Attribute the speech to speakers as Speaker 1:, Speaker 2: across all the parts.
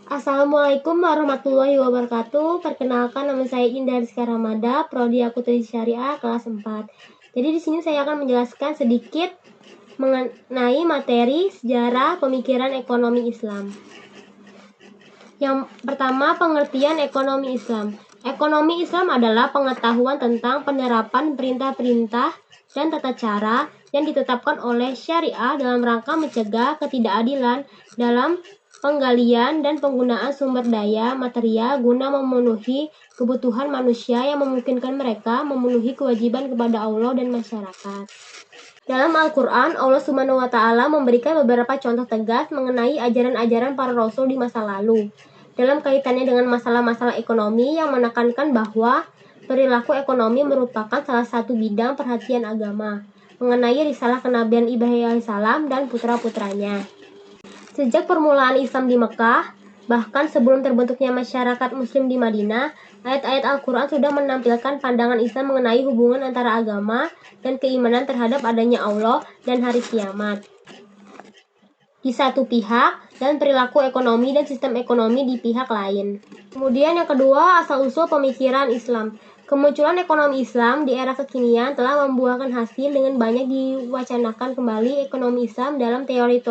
Speaker 1: Assalamualaikum warahmatullahi wabarakatuh. Perkenalkan, nama saya Indah Rizka Ramada, Prodi Akuntansi Syariah kelas 4. Jadi di sini saya akan menjelaskan sedikit mengenai materi sejarah pemikiran ekonomi Islam. Yang pertama, pengertian ekonomi Islam. Ekonomi Islam adalah pengetahuan tentang penerapan perintah-perintah dan tata cara yang ditetapkan oleh syariah dalam rangka mencegah ketidakadilan dalam penggalian dan penggunaan sumber daya material guna memenuhi kebutuhan manusia yang memungkinkan mereka memenuhi kewajiban kepada Allah dan masyarakat. Dalam Al-Quran, Allah Subhanahu wa Ta'ala memberikan beberapa contoh tegas mengenai ajaran-ajaran para rasul di masa lalu. Dalam kaitannya dengan masalah-masalah ekonomi yang menekankan bahwa perilaku ekonomi merupakan salah satu bidang perhatian agama, mengenai risalah kenabian Ibrahim alaihissalam dan putra-putranya. Sejak permulaan Islam di Mekah, bahkan sebelum terbentuknya masyarakat Muslim di Madinah, ayat-ayat Al-Quran sudah menampilkan pandangan Islam mengenai hubungan antara agama dan keimanan terhadap adanya Allah dan hari kiamat di satu pihak, dan perilaku ekonomi dan sistem ekonomi di pihak lain. Kemudian yang kedua, asal-usul pemikiran Islam. Kemunculan ekonomi Islam di era kekinian telah membuahkan hasil dengan banyak diwacanakan kembali ekonomi Islam dalam teori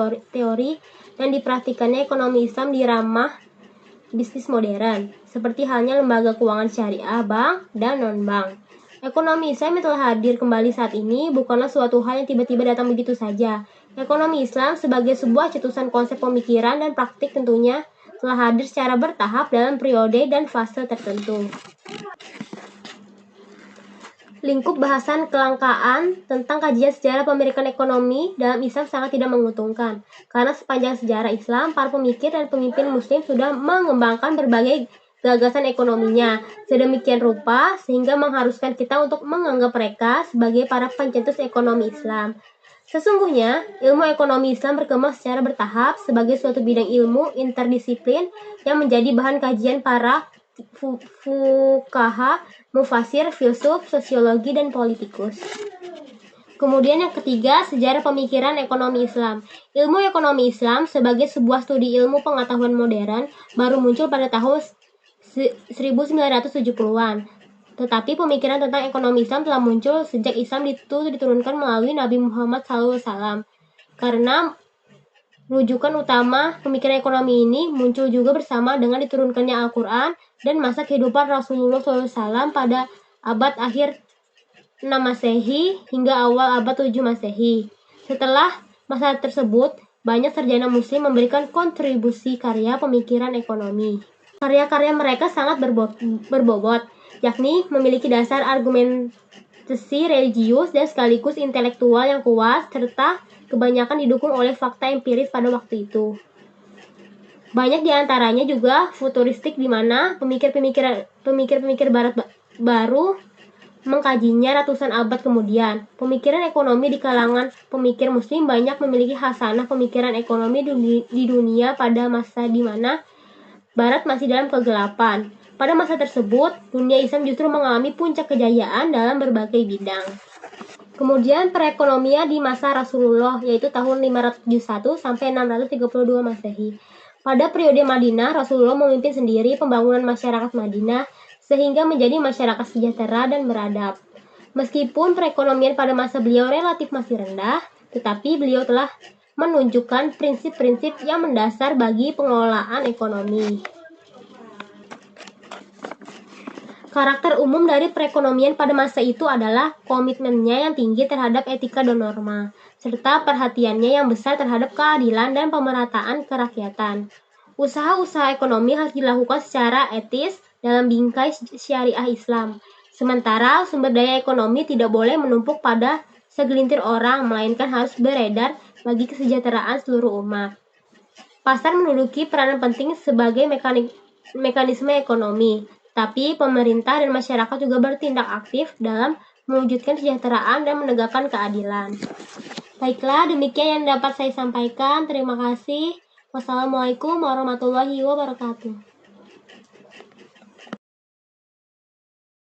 Speaker 1: dan dipraktikannya ekonomi Islam di ranah bisnis modern, seperti halnya lembaga keuangan syariah, bank, dan non-bank. Ekonomi Islam yang telah hadir kembali saat ini bukanlah suatu hal yang tiba-tiba datang begitu saja. Ekonomi Islam sebagai sebuah cetusan konsep pemikiran dan praktik tentunya telah hadir secara bertahap dalam periode dan fase tertentu. Lingkup bahasan kelangkaan tentang kajian sejarah pemilikan ekonomi dalam Islam sangat tidak menguntungkan, karena sepanjang sejarah Islam, para pemikir dan pemimpin Muslim sudah mengembangkan berbagai gagasan ekonominya sedemikian rupa sehingga mengharuskan kita untuk menganggap mereka sebagai para pencetus ekonomi Islam. Sesungguhnya, ilmu ekonomi Islam berkembang secara bertahap sebagai suatu bidang ilmu interdisiplin yang menjadi bahan kajian para fuqaha, mufasir, filsuf, sosiologi, dan politikus. Kemudian yang ketiga, sejarah pemikiran ekonomi Islam. Ilmu ekonomi Islam sebagai sebuah studi ilmu pengetahuan modern baru muncul pada tahun 1970-an. Tetapi pemikiran tentang ekonomi Islam telah muncul sejak Islam diturunkan melalui Nabi Muhammad SAW. Karena rujukan utama pemikiran ekonomi ini muncul juga bersama dengan diturunkannya Al-Quran dan masa kehidupan Rasulullah SAW pada abad akhir 6 Masehi hingga awal abad 7 Masehi. Setelah masa tersebut, banyak sarjana muslim memberikan kontribusi karya pemikiran ekonomi. Karya-karya mereka sangat berbobot, yakni memiliki dasar argumentasi religius dan sekaligus intelektual yang kuat, serta kebanyakan didukung oleh fakta empiris pada waktu itu. Banyak di antaranya juga futuristik, di mana pemikir barat baru mengkajinya ratusan abad kemudian. Pemikiran ekonomi di kalangan pemikir muslim banyak memiliki khasanah pemikiran ekonomi di dunia pada masa di mana barat masih dalam kegelapan. Pada masa tersebut, dunia Islam justru mengalami puncak kejayaan dalam berbagai bidang. Kemudian perekonomian di masa Rasulullah, yaitu tahun 571 sampai 632 Masehi. Pada periode Madinah, Rasulullah memimpin sendiri pembangunan masyarakat Madinah sehingga menjadi masyarakat sejahtera dan beradab. Meskipun perekonomian pada masa beliau relatif masih rendah, tetapi beliau telah menunjukkan prinsip-prinsip yang mendasar bagi pengelolaan ekonomi. Karakter umum dari perekonomian pada masa itu adalah komitmennya yang tinggi terhadap etika dan norma, serta perhatiannya yang besar terhadap keadilan dan pemerataan kerakyatan. Usaha-usaha ekonomi harus dilakukan secara etis dalam bingkai syariah Islam. Sementara sumber daya ekonomi tidak boleh menumpuk pada segelintir orang, melainkan harus beredar bagi kesejahteraan seluruh umat. Pasar menduduki peranan penting sebagai mekanisme ekonomi, tapi pemerintah dan masyarakat juga bertindak aktif dalam mewujudkan kesejahteraan dan menegakkan keadilan. Baiklah, demikian yang dapat saya sampaikan. Terima kasih. Wassalamualaikum warahmatullahi wabarakatuh.